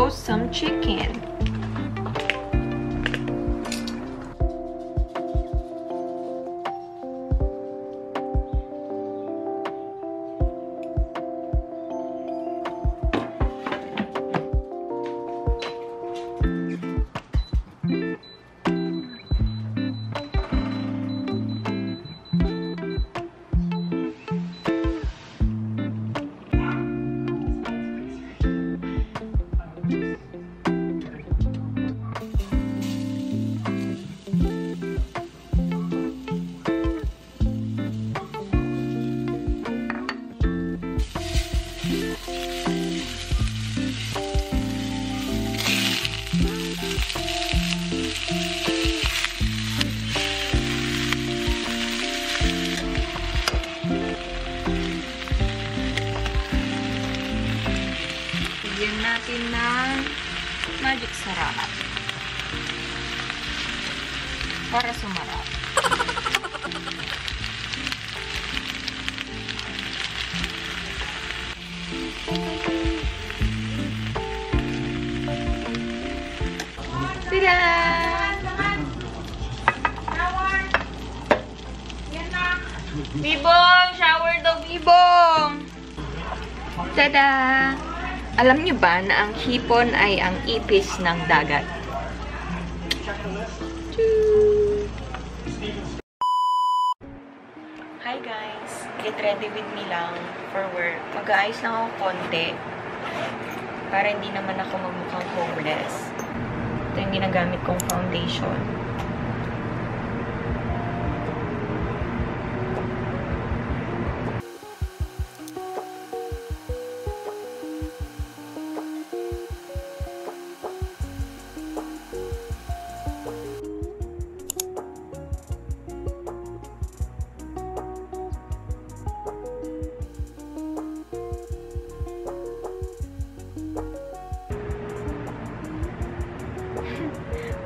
roast some chicken. Bigyan natin ng magic sarap para sumarap. Tada! Bibong! Shower daw, Bibong! Tada! Alam niyo ba na ang hipon ay ang ipis ng dagat? Hi guys! Get ready with me lang for work. Mag-aayos lang ako konti para hindi naman ako magmukhang homeless. Ito yung ginagamit kong foundation.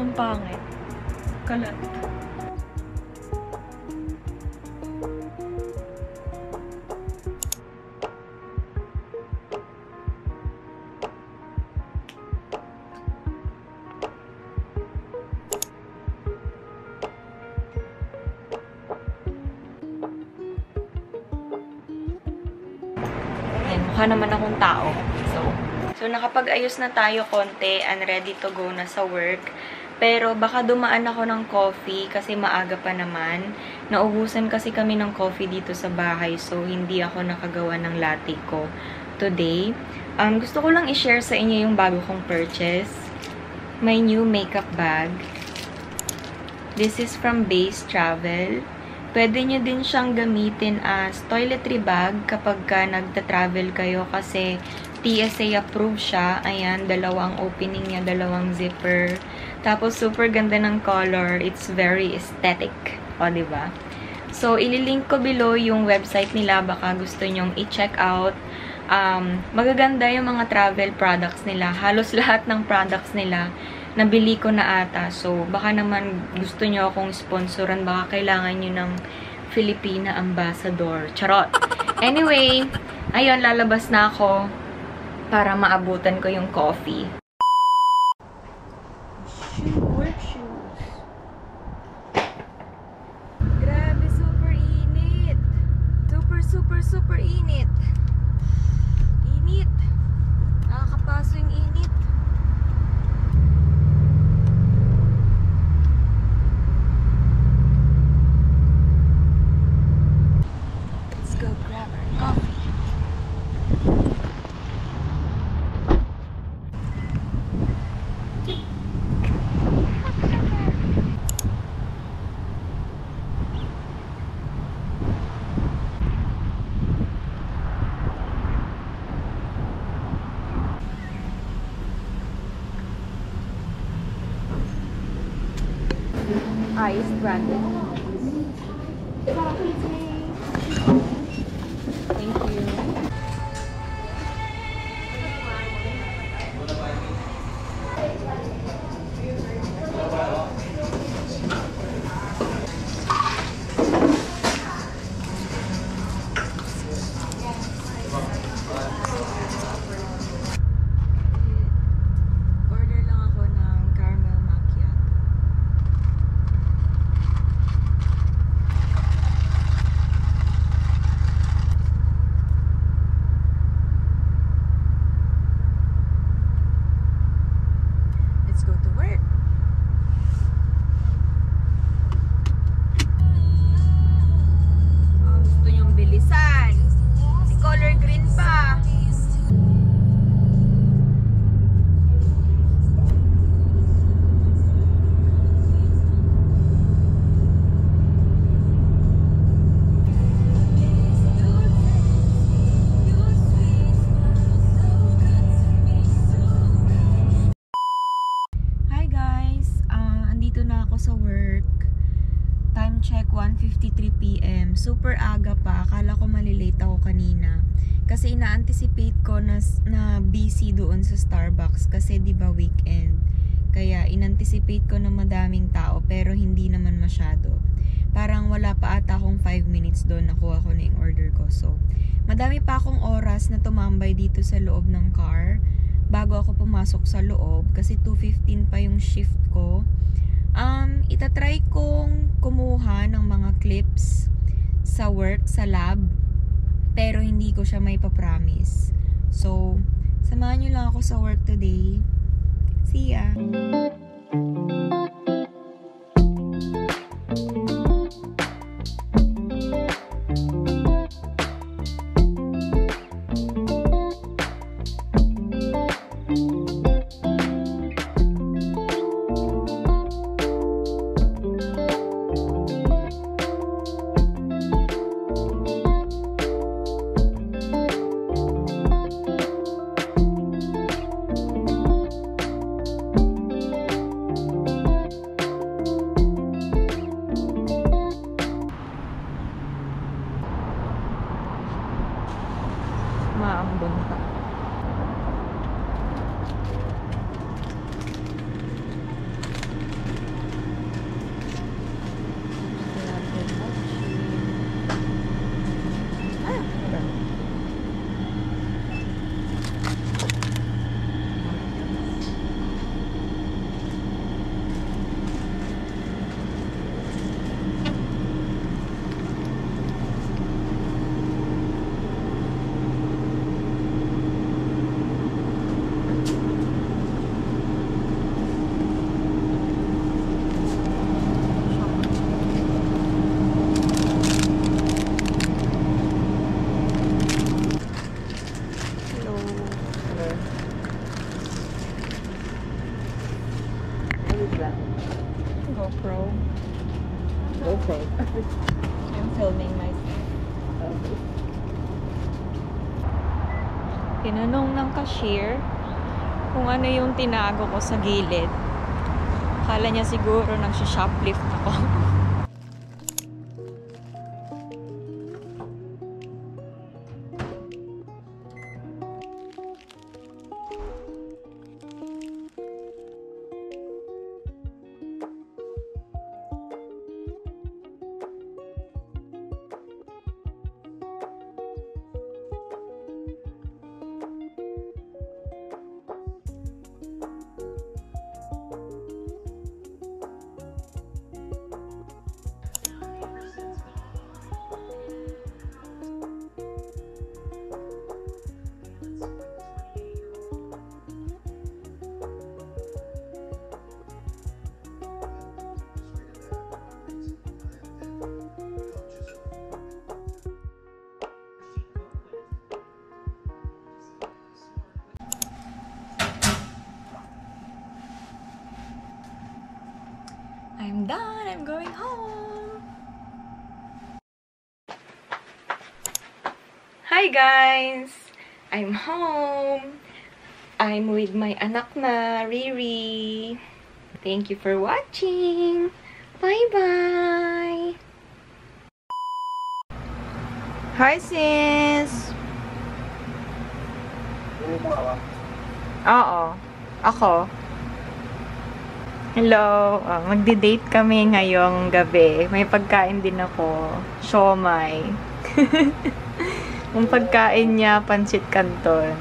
Ang pangit. Kalat. Ayan, mukha naman akong tao. So nakapag-ayos na tayo konti and ready to go na sa work. Pero baka dumaan ako ng coffee kasi maaga pa naman. Naubusan kasi kami ng coffee dito sa bahay. So, hindi ako nakagawa ng latte ko today. Gusto ko lang i-share sa inyo yung bago kong purchase. My new makeup bag. This is from Base Travel. Pwede nyo din siyang gamitin as toiletry bag kapag ka nagta-travel kayo kasi TSA approved siya. Ayan, dalawang opening niya, dalawang zipper. Tapos, super ganda ng color. It's very aesthetic. O, diba? So, ililink ko below yung website nila. Baka gusto nyong i-check out. Magaganda yung mga travel products nila. Halos lahat ng products nila nabili ko na ata. So, baka naman gusto nyo akong sponsoran. Baka kailangan nyo ng Filipina Ambassador. Charot! Anyway, ayun, lalabas na ako para maabutan ko yung coffee. Work shoes. Grabe, super init. Super init. Init. Nakakapaso yung init. Let's go grab our coffee. Ice branded. Thank you. let's go to work. Oh, gusto nyong bilisan. Si color green pa. Sa work. Time check 1:53 PM. Super aga pa. Akala ko malilate ako kanina. Kasi ina-anticipate ko na busy doon sa Starbucks kasi 'di ba weekend. Kaya in-anticipate ko na madaming tao pero hindi naman masyado. Parang wala pa ata akong 5 minutes doon nakuha ko na yung order ko. So, madami pa akong oras na tumambay dito sa loob ng car bago ako pumasok sa loob kasi 2:15 pa yung shift ko. Itatry kong kumuha ng mga clips sa work, sa lab, pero hindi ko siya may papromise. So, samahan nyo lang ako sa work today. See ya! Maambon pa. GoPro. I'm filming myself. Tinanong ng cashier kung ano yung tinago ko sa gilid. Akala niya siguro nagsha-shoplift ako. I'm done. I'm going home. Hi guys! I'm home. I'm with my anak na, Riri. Thank you for watching. Bye-bye! Hi sis! Oo. Ako. Hello! Magdi-date kami ngayong gabi. May pagkain din ako. Siomai. Yung pagkain niya, pancit canton.